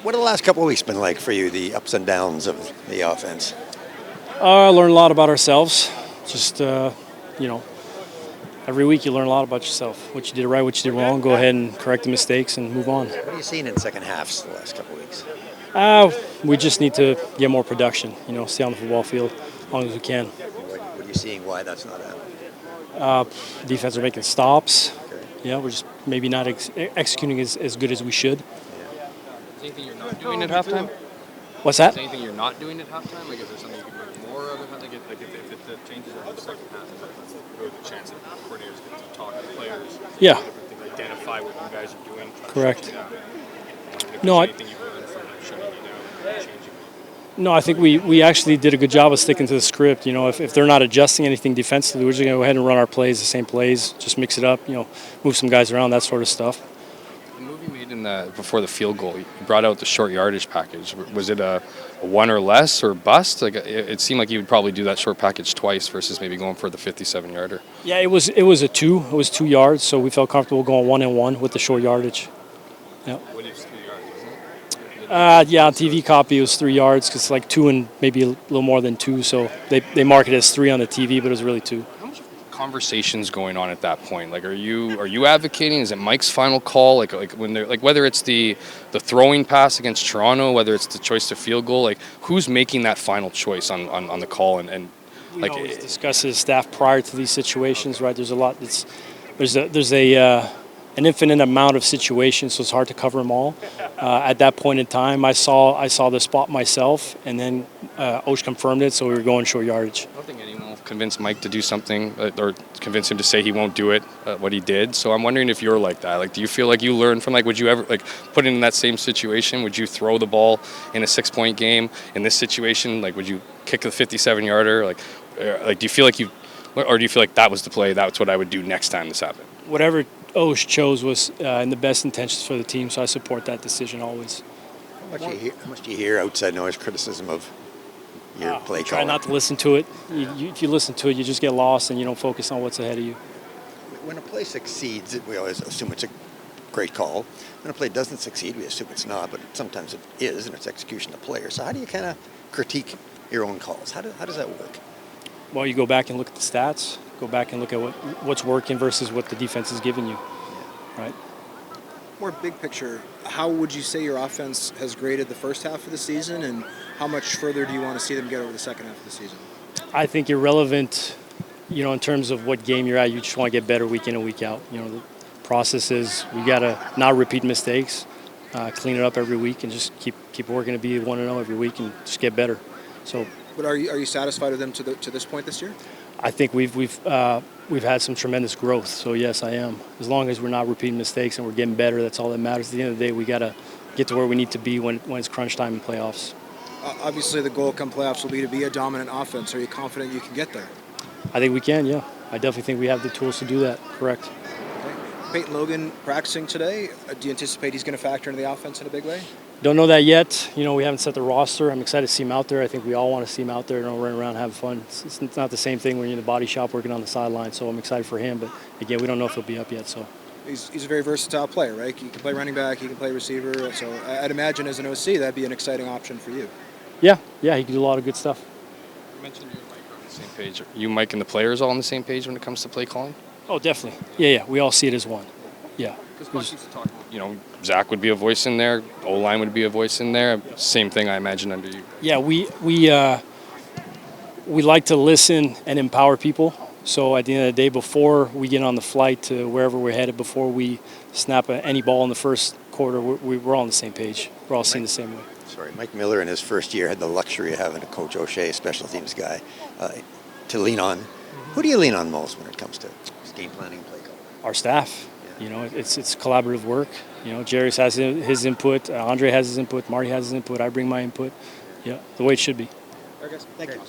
What have the last couple of weeks been like for you, the ups and downs of the offense? I learned a lot about ourselves. Just, you know, every week you learn a lot about yourself. What you did right, what you did wrong. Go ahead and correct the mistakes and move on. What are you seeing in second halves the last couple of weeks? We just need to get more production, stay on the football field as long as we can. What are you seeing why that's not happening? Defense are making stops. Okay. Yeah, we're just maybe not executing as good as we should. Is there anything you're not doing at halftime? What's that? Is there anything you're not doing at halftime? Like, is there something you could do more of? If the changes are in the second half, is there a chance that coordinators get to talk to the players? Yeah. Different things, identify what you guys are doing. Correct. No, No, anything you've learned from shutting you down, changing. No, I think we actually did a good job of sticking to the script. If they're not adjusting anything defensively, we're just going to go ahead and run our plays, the same plays, just mix it up, move some guys around, that sort of stuff. The move you made before the field goal, you brought out the short yardage package. Was it a one or less or bust? Like it seemed like you would probably do that short package twice versus maybe going for the 57-yarder. Yeah, it was a 2. It was 2 yards, so we felt comfortable going 1-and-1 with the short yardage. Yeah. What is 3 yards, isn't it? Yeah, on TV copy it was 3 yards because like 2 and maybe a little more than 2. So they mark it as 3 on the TV, but it was really 2. How much conversations going on at that point? Like, are you advocating? Is it Mike's final call? Like when they're like whether it's the throwing pass against Toronto, whether it's the choice to field goal, like who's making that final choice on the call and We like always discuss as staff prior to these situations, right? There's a lot. There's an infinite amount of situations, so it's hard to cover them all. At that point in time, I saw the spot myself, and then Osh confirmed it, so we were going short yardage. I don't think anyone will convince Mike to do something or convince him to say he won't do it, what he did. So I'm wondering if you're like that. Like, do you feel like you learned from, like, would you ever, like, put in that same situation? Would you throw the ball in a 6-point game? In this situation, like, would you kick the 57-yarder? Like, do you feel like or do you feel like that was the play, that's what I would do next time this happened? Whatever Osh chose was in the best intentions for the team, so I support that decision always. How much do you hear outside noise criticism of your play Try calling? not to listen to it. If you listen to it, you just get lost and you don't focus on what's ahead of you. When a play succeeds, we always assume it's a great call. When a play doesn't succeed, we assume it's not, but sometimes it is, and it's execution of players. So how do you kind of critique your own calls? How does that work? Well, you go back and look at the stats. Go back and look at what's working versus what the defense is giving you, right? More big picture, how would you say your offense has graded the first half of the season, and how much further do you want to see them get over the second half of the season? I think irrelevant, in terms of what game you're at, you just want to get better week in and week out. The process is we got to not repeat mistakes, clean it up every week, and just keep working to be 1-0 every week and just get better. So. But are you satisfied with them to this point this year? I think we've had some tremendous growth. So yes, I am. As long as we're not repeating mistakes and we're getting better, that's all that matters. At the end of the day, we got to get to where we need to be when it's crunch time in playoffs. Obviously, the goal come playoffs will be to be a dominant offense. Are you confident you can get there? I think we can. Yeah, I definitely think we have the tools to do that. Correct. Okay. Peyton Logan practicing today. Do you anticipate he's going to factor into the offense in a big way? Don't know that yet. We haven't set the roster. I'm excited to see him out there. I think we all want to see him out there, running around having fun. It's not the same thing when you're in the body shop working on the sideline. So I'm excited for him. But again, we don't know if he'll be up yet. So he's a very versatile player, right? He can play running back. He can play receiver. So I'd imagine as an OC that'd be an exciting option for you. Yeah, he can do a lot of good stuff. You mentioned you and Mike are on the same page. Are you, Mike, and the players all on the same page when it comes to play calling? Oh, definitely. Yeah. We all see it as one. Yeah. Because Zach would be a voice in there. O-line would be a voice in there. Same thing, I imagine, under you. Yeah, we like to listen and empower people. So at the end of the day, before we get on the flight to wherever we're headed, before we snap any ball in the first quarter, we're all on the same page. We're all seeing the same way. Sorry, Mike Miller in his first year had the luxury of having a Coach O'Shea, a special teams guy, to lean on. Who do you lean on most when it comes to game planning and play calling? Our staff. It's collaborative work. Jerry has his input, Andre has his input, Marty has his input, I bring my input. Yeah, the way it should be. Thank you.